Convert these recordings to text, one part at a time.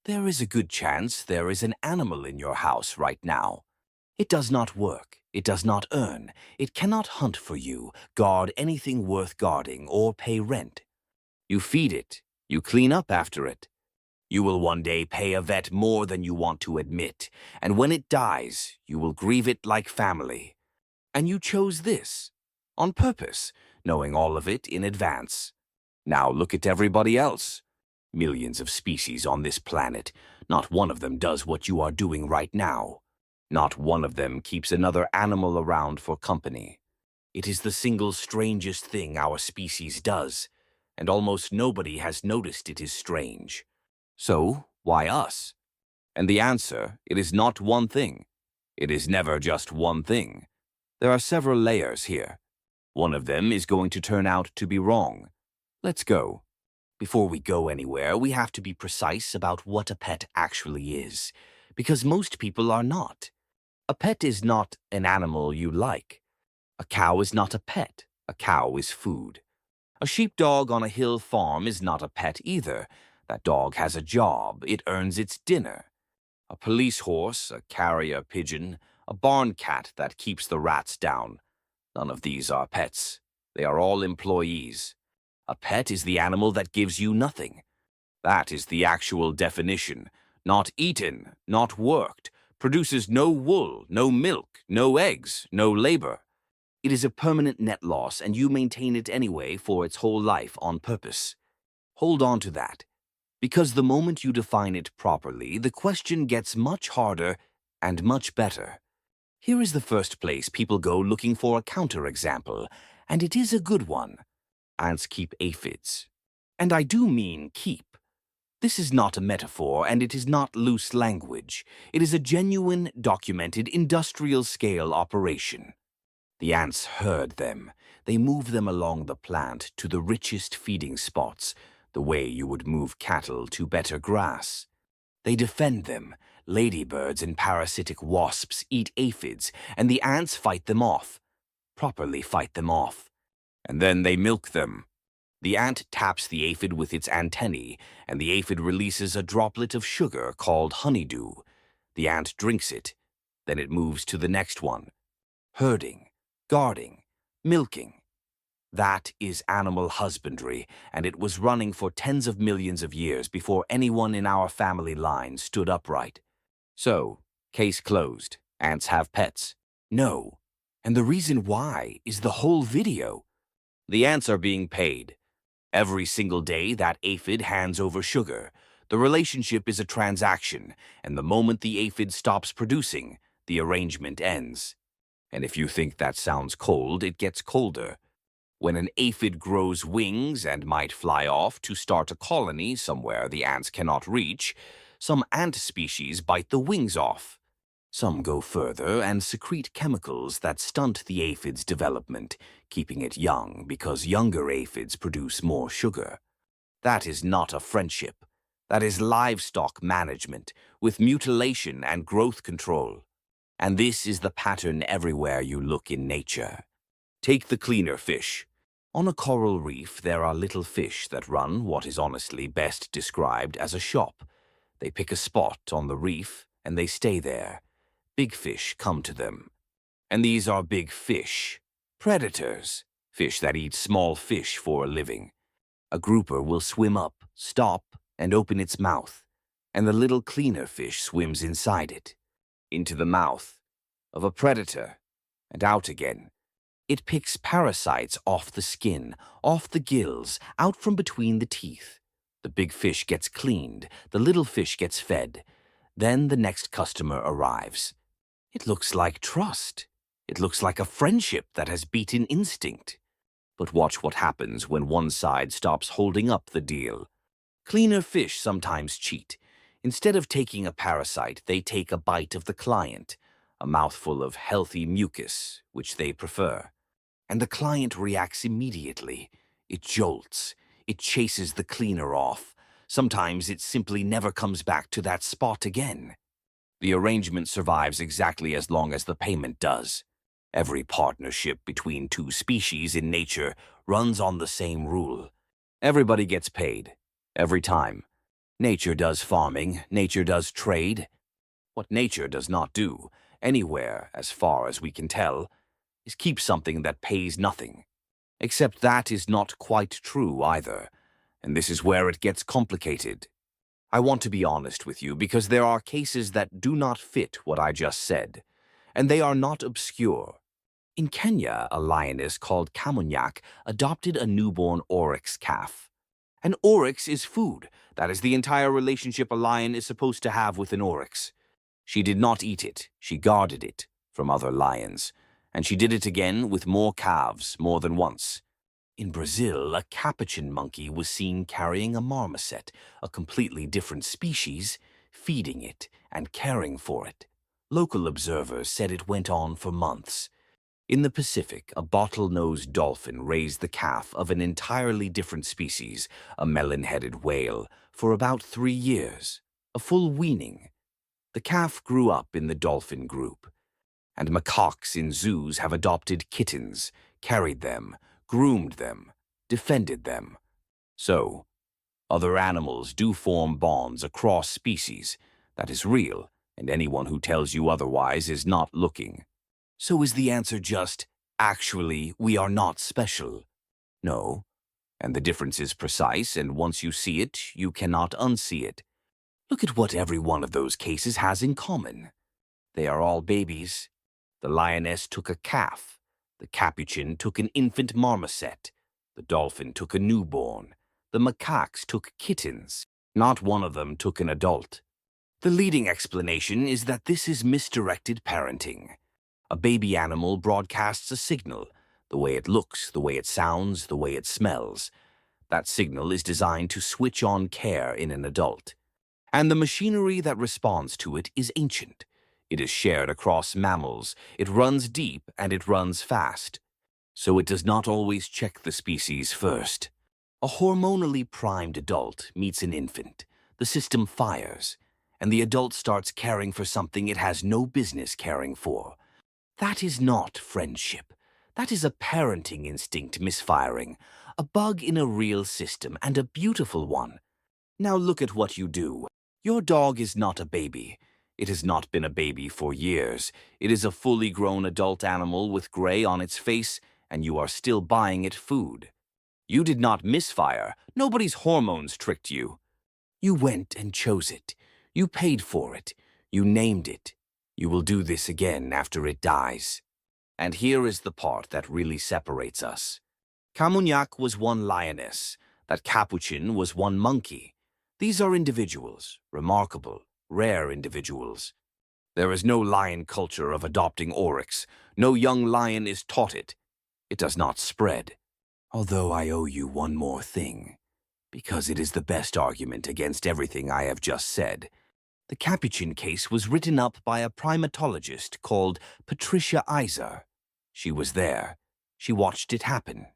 There is a good chance there is an animal in your house right now. It does not work, it does not earn, it cannot hunt for you, guard anything worth guarding, or pay rent. You feed it, you clean up after it. You will one day pay a vet more than you want to admit, and when it dies, you will grieve it like family. And you chose this, on purpose, knowing all of it in advance. Now look at everybody else. Millions of species on this planet, not one of them does what you are doing right now. Not one of them keeps another animal around for company. It is the single strangest thing our species does, and almost nobody has noticed it is strange. So, why us? And the answer, it is not one thing. It is never just one thing. There are several layers here. One of them is going to turn out to be wrong. Let's go. Before we go anywhere, we have to be precise about what a pet actually is, because most people are not. A pet is not an animal you like. A cow is not a pet. A cow is food. A sheepdog on a hill farm is not a pet either. That dog has a job. It earns its dinner. A police horse, a carrier pigeon, a barn cat that keeps the rats down. None of these are pets. They are all employees. A pet is the animal that gives you nothing. That is the actual definition. Not eaten, not worked, produces no wool, no milk, no eggs, no labor. It is a permanent net loss, and you maintain it anyway for its whole life on purpose. Hold on to that, because the moment you define it properly, the question gets much harder and much better. Here is the first place people go looking for a counterexample, and it is a good one. Ants keep aphids. And I do mean keep. This is not a metaphor, and it is not loose language. It is a genuine, documented, industrial-scale operation. The ants herd them. They move them along the plant to the richest feeding spots, the way you would move cattle to better grass. They defend them. Ladybirds and parasitic wasps eat aphids, and the ants fight them off. Properly fight them off. And then they milk them. The ant taps the aphid with its antennae, and the aphid releases a droplet of sugar called honeydew. The ant drinks it. Then it moves to the next one. Herding, guarding, milking. That is animal husbandry, and it was running for tens of millions of years before anyone in our family line stood upright. So, case closed. Ants have pets. No. And the reason why is the whole video. The ants are being paid. Every single day, that aphid hands over sugar. The relationship is a transaction, and the moment the aphid stops producing, the arrangement ends. And if you think that sounds cold, it gets colder. When an aphid grows wings and might fly off to start a colony somewhere the ants cannot reach, some ant species bite the wings off. Some go further and secrete chemicals that stunt the aphid's development, keeping it young because younger aphids produce more sugar. That is not a friendship. That is livestock management, with mutilation and growth control. And this is the pattern everywhere you look in nature. Take the cleaner fish. On a coral reef, there are little fish that run what is honestly best described as a shop. They pick a spot on the reef, and they stay there. Big fish come to them. And these are big fish. Predators. Fish that eat small fish for a living. A grouper will swim up, stop, and open its mouth, and the little cleaner fish swims inside it, into the mouth of a predator, and out again. It picks parasites off the skin, off the gills, out from between the teeth. The big fish gets cleaned, the little fish gets fed. Then the next customer arrives. It looks like trust. It looks like a friendship that has beaten instinct. But watch what happens when one side stops holding up the deal. Cleaner fish sometimes cheat. Instead of taking a parasite, they take a bite of the client, a mouthful of healthy mucus, which they prefer. And the client reacts immediately. It jolts. It chases the cleaner off. Sometimes it simply never comes back to that spot again. The arrangement survives exactly as long as the payment does. Every partnership between two species in nature runs on the same rule. Everybody gets paid. Every time. Nature does farming, nature does trade. What nature does not do, anywhere as far as we can tell, is keep something that pays nothing. Except that is not quite true either, and this is where it gets complicated. I want to be honest with you because there are cases that do not fit what I just said, and they are not obscure. In Kenya, a lioness called Kamunyak adopted a newborn oryx calf. An oryx is food. That is the entire relationship a lion is supposed to have with an oryx. She did not eat it, she guarded it from other lions, and she did it again with more calves more than once. In Brazil, a capuchin monkey was seen carrying a marmoset, a completely different species, feeding it and caring for it. Local observers said it went on for months. In the Pacific, a bottlenose dolphin raised the calf of an entirely different species, a melon-headed whale, for about 3 years, a full weaning. The calf grew up in the dolphin group, and macaques in zoos have adopted kittens, carried them, groomed them, defended them. So, other animals do form bonds across species. That is real, and anyone who tells you otherwise is not looking. So is the answer just, actually, we are not special? No, and the difference is precise, and once you see it, you cannot unsee it. Look at what every one of those cases has in common. They are all babies. The lioness took a calf. The capuchin took an infant marmoset. The dolphin took a newborn. The macaques took kittens. Not one of them took an adult. The leading explanation is that this is misdirected parenting. A baby animal broadcasts a signal, the way it looks, the way it sounds, the way it smells. That signal is designed to switch on care in an adult. And the machinery that responds to it is ancient. It is shared across mammals, it runs deep, and it runs fast. So it does not always check the species first. A hormonally primed adult meets an infant. The system fires, and the adult starts caring for something it has no business caring for. That is not friendship. That is a parenting instinct misfiring, a bug in a real system, and a beautiful one. Now look at what you do. Your dog is not a baby. It has not been a baby for years. It is a fully grown adult animal with gray on its face, and you are still buying it food. You did not misfire. Nobody's hormones tricked you. You went and chose it. You paid for it. You named it. You will do this again after it dies. And here is the part that really separates us. Kamunyak was one lioness. That capuchin was one monkey. These are individuals, remarkable, rare individuals. There is no lion culture of adopting oryx. No young lion is taught it. It does not spread. Although I owe you one more thing, because it is the best argument against everything I have just said. The capuchin case was written up by a primatologist called Patricia Iser. She was there. She watched it happen.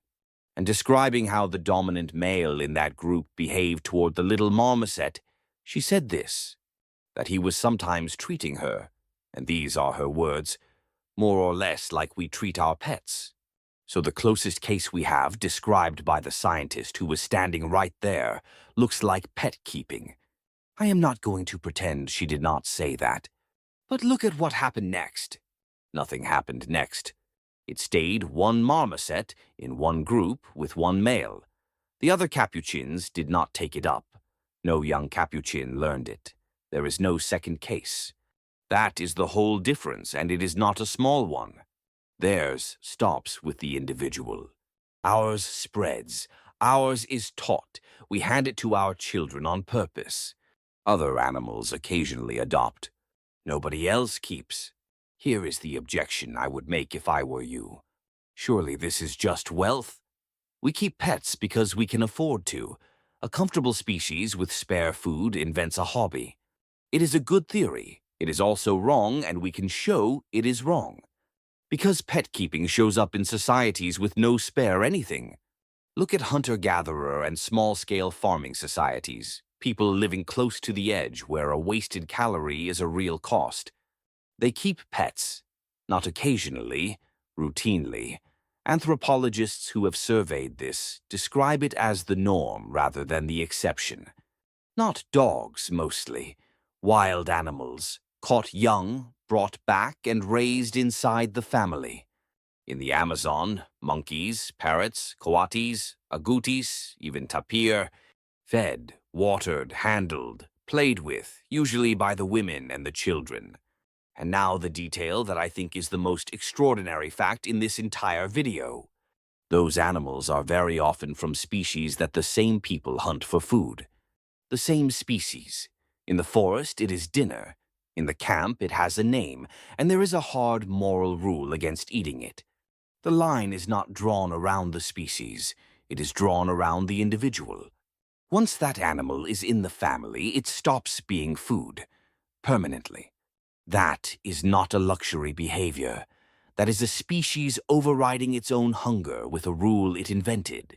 And describing how the dominant male in that group behaved toward the little marmoset, she said this, that he was sometimes treating her, and these are her words, more or less like we treat our pets. So the closest case we have, described by the scientist who was standing right there, looks like pet keeping. I am not going to pretend she did not say that. But look at what happened next. Nothing happened next. It stayed one marmoset in one group with one male. The other capuchins did not take it up. No young capuchin learned it. There is no second case. That is the whole difference, and it is not a small one. Theirs stops with the individual. Ours spreads. Ours is taught. We hand it to our children on purpose. Other animals occasionally adopt. Nobody else keeps. Here is the objection I would make if I were you. Surely this is just wealth? We keep pets because we can afford to. A comfortable species with spare food invents a hobby. It is a good theory. It is also wrong, and we can show it is wrong. Because pet keeping shows up in societies with no spare anything. Look at hunter-gatherer and small-scale farming societies, people living close to the edge where a wasted calorie is a real cost. They keep pets, not occasionally, routinely. Anthropologists who have surveyed this describe it as the norm rather than the exception. Not dogs, mostly. Wild animals, caught young, brought back, and raised inside the family. In the Amazon, monkeys, parrots, coatis, agoutis, even tapir, fed, watered, handled, played with, usually by the women and the children. And now the detail that I think is the most extraordinary fact in this entire video. Those animals are very often from species that the same people hunt for food. The same species. In the forest, it is dinner. In the camp, it has a name, and there is a hard moral rule against eating it. The line is not drawn around the species. It is drawn around the individual. Once that animal is in the family, it stops being food. Permanently. That is not a luxury behavior. That is a species overriding its own hunger with a rule it invented.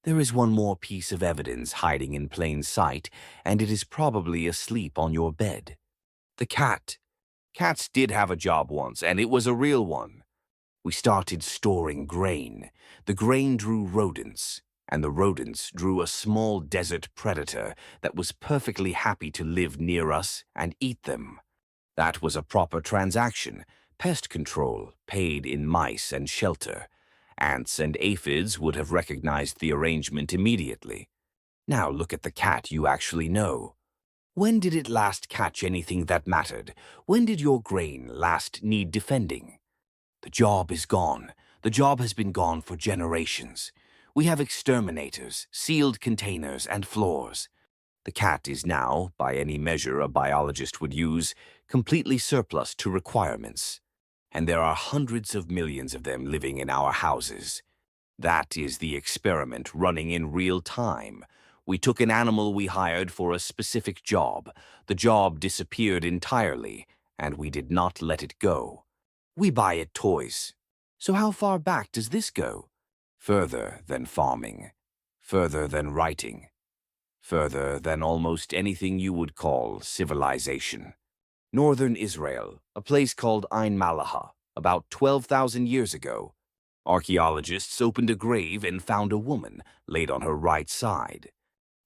There is one more piece of evidence hiding in plain sight, and it is probably asleep on your bed. The cat. Cats did have a job once, and it was a real one. We started storing grain. The grain drew rodents, and the rodents drew a small desert predator that was perfectly happy to live near us and eat them. That was a proper transaction. Pest control, paid in mice and shelter. Ants and aphids would have recognized the arrangement immediately. Now look at the cat you actually know. When did it last catch anything that mattered? When did your grain last need defending? The job is gone. The job has been gone for generations. We have exterminators, sealed containers, and floors. The cat is now, by any measure a biologist would use, completely surplus to requirements. And there are hundreds of millions of them living in our houses. That is the experiment running in real time. We took an animal we hired for a specific job. The job disappeared entirely, and we did not let it go. We buy it toys. So how far back does this go? Further than farming. Further than writing. Further than almost anything you would call civilization. Northern Israel, a place called Ain Mallaha, about 12,000 years ago. Archaeologists opened a grave and found a woman laid on her right side.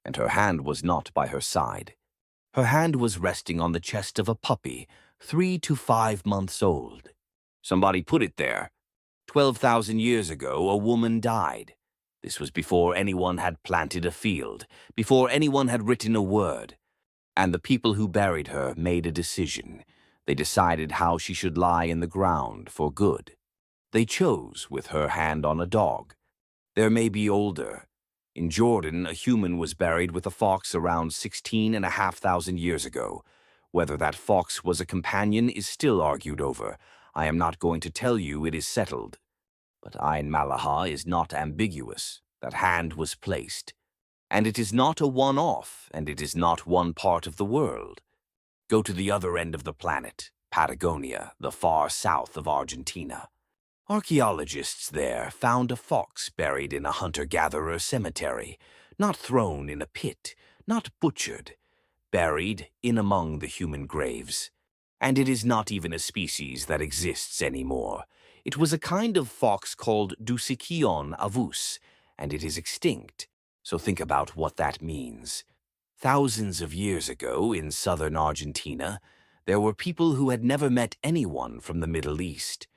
And her hand was not by her side. Her hand was resting on the chest of a puppy, 3 to 5 months old. Somebody put it there. 12,000 years ago, a woman died. This was before anyone had planted a field, before anyone had written a word. And the people who buried her made a decision. They decided how she should lie in the ground for good. They chose with her hand on a dog. There may be older. In Jordan, a human was buried with a fox around 16,500 years ago. Whether that fox was a companion is still argued over. I am not going to tell you it is settled. But Ain Mallaha is not ambiguous. That hand was placed. And it is not a one-off, and it is not one part of the world. Go to the other end of the planet, Patagonia, the far south of Argentina. Archaeologists there found a fox buried in a hunter-gatherer cemetery, not thrown in a pit, not butchered, buried in among the human graves. And it is not even a species that exists anymore. It was a kind of fox called Dusicion avus, and it is extinct. So think about what that means. Thousands of years ago, in southern Argentina, there were people who had never met anyone from the Middle East.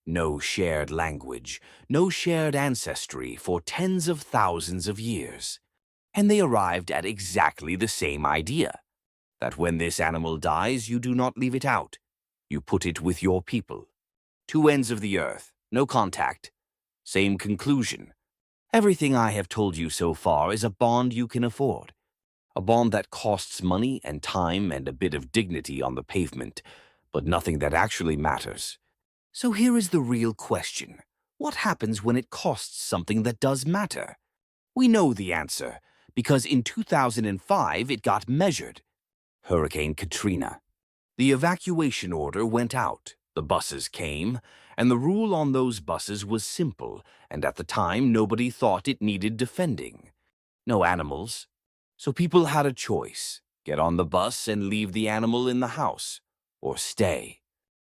No shared language, no shared ancestry for tens of thousands of years. And they arrived at exactly the same idea. That when this animal dies, you do not leave it out. You put it with your people. Two ends of the earth, no contact. Same conclusion. Everything I have told you so far is a bond you can afford. A bond that costs money and time and a bit of dignity on the pavement, but nothing that actually matters. So here is the real question. What happens when it costs something that does matter? We know the answer, because in 2005 it got measured. Hurricane Katrina. The evacuation order went out, the buses came, and the rule on those buses was simple, and at the time nobody thought it needed defending. No animals. So people had a choice, get on the bus and leave the animal in the house, or stay.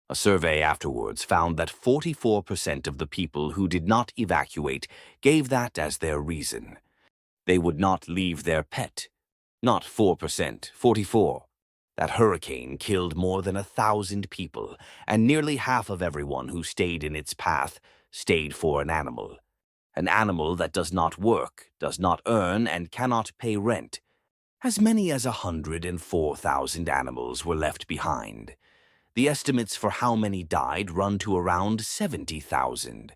A survey afterwards found that 44% of the people who did not evacuate gave that as their reason. They would not leave their pet. Not 4%, 44. That hurricane killed more than 1,000 people, and nearly half of everyone who stayed in its path stayed for an animal. An animal that does not work, does not earn, and cannot pay rent. As many as 104,000 animals were left behind. The estimates for how many died run to around 70,000.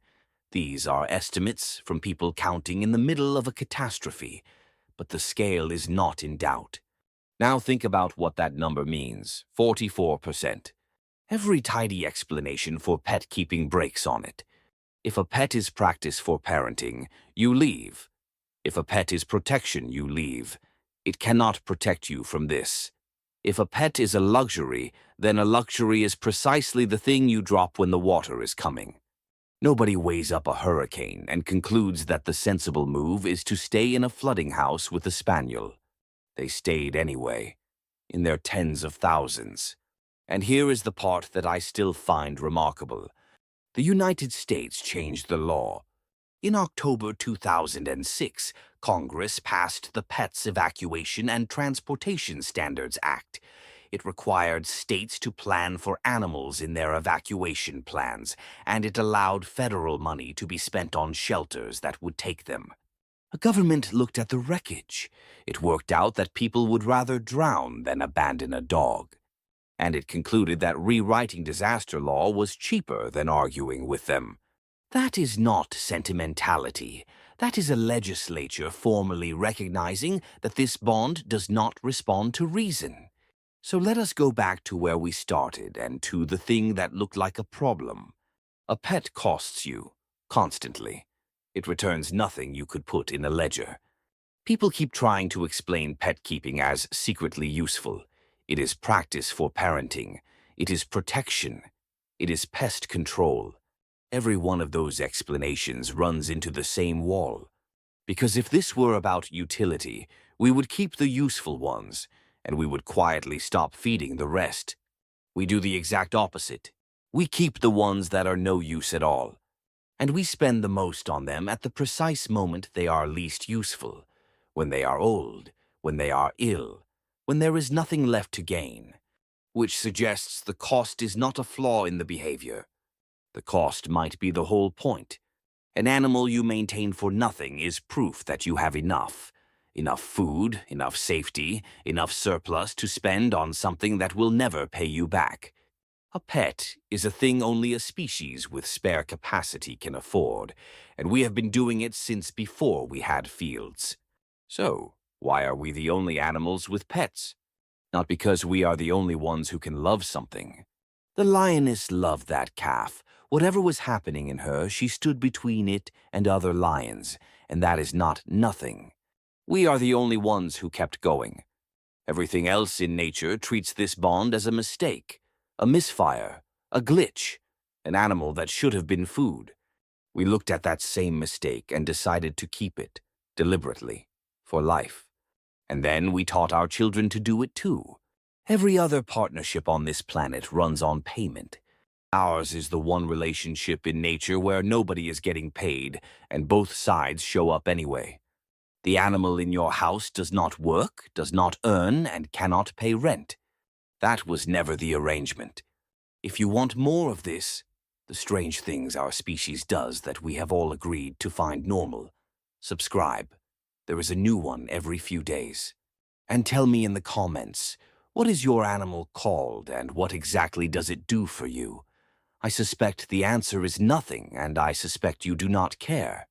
These are estimates from people counting in the middle of a catastrophe, but the scale is not in doubt. Now think about what that number means, 44%. Every tidy explanation for pet keeping breaks on it. If a pet is practice for parenting, you leave. If a pet is protection, you leave. It cannot protect you from this. If a pet is a luxury, then a luxury is precisely the thing you drop when the water is coming. Nobody weighs up a hurricane and concludes that the sensible move is to stay in a flooding house with a spaniel. They stayed anyway, in their tens of thousands. And here is the part that I still find remarkable. The United States changed the law. In October 2006, Congress passed the Pets Evacuation and Transportation Standards Act. It required states to plan for animals in their evacuation plans, and it allowed federal money to be spent on shelters that would take them. A government looked at the wreckage. It worked out that people would rather drown than abandon a dog. And it concluded that rewriting disaster law was cheaper than arguing with them. That is not sentimentality. That is a legislature formally recognizing that this bond does not respond to reason. So let us go back to where we started and to the thing that looked like a problem. A pet costs you, constantly. It returns nothing you could put in a ledger. People keep trying to explain pet keeping as secretly useful. It is practice for parenting. It is protection. It is pest control. Every one of those explanations runs into the same wall. Because if this were about utility, we would keep the useful ones, and we would quietly stop feeding the rest. We do the exact opposite. We keep the ones that are no use at all. And we spend the most on them at the precise moment they are least useful, when they are old, when they are ill, when there is nothing left to gain, which suggests the cost is not a flaw in the behavior. The cost might be the whole point. An animal you maintain for nothing is proof that you have enough. Enough food, enough safety, enough surplus to spend on something that will never pay you back. A pet is a thing only a species with spare capacity can afford, and we have been doing it since before we had fields. So, why are we the only animals with pets? Not because we are the only ones who can love something. The lioness loved that calf. Whatever was happening in her, she stood between it and other lions, and that is not nothing. We are the only ones who kept going. Everything else in nature treats this bond as a mistake, a misfire, a glitch, an animal that should have been food. We looked at that same mistake and decided to keep it, deliberately, for life. And then we taught our children to do it too. Every other partnership on this planet runs on payment. Ours is the one relationship in nature where nobody is getting paid, and both sides show up anyway. The animal in your house does not work, does not earn, and cannot pay rent. That was never the arrangement. If you want more of this, the strange things our species does that we have all agreed to find normal, subscribe. There is a new one every few days. And tell me in the comments, what is your animal called and what exactly does it do for you? I suspect the answer is nothing, and I suspect you do not care.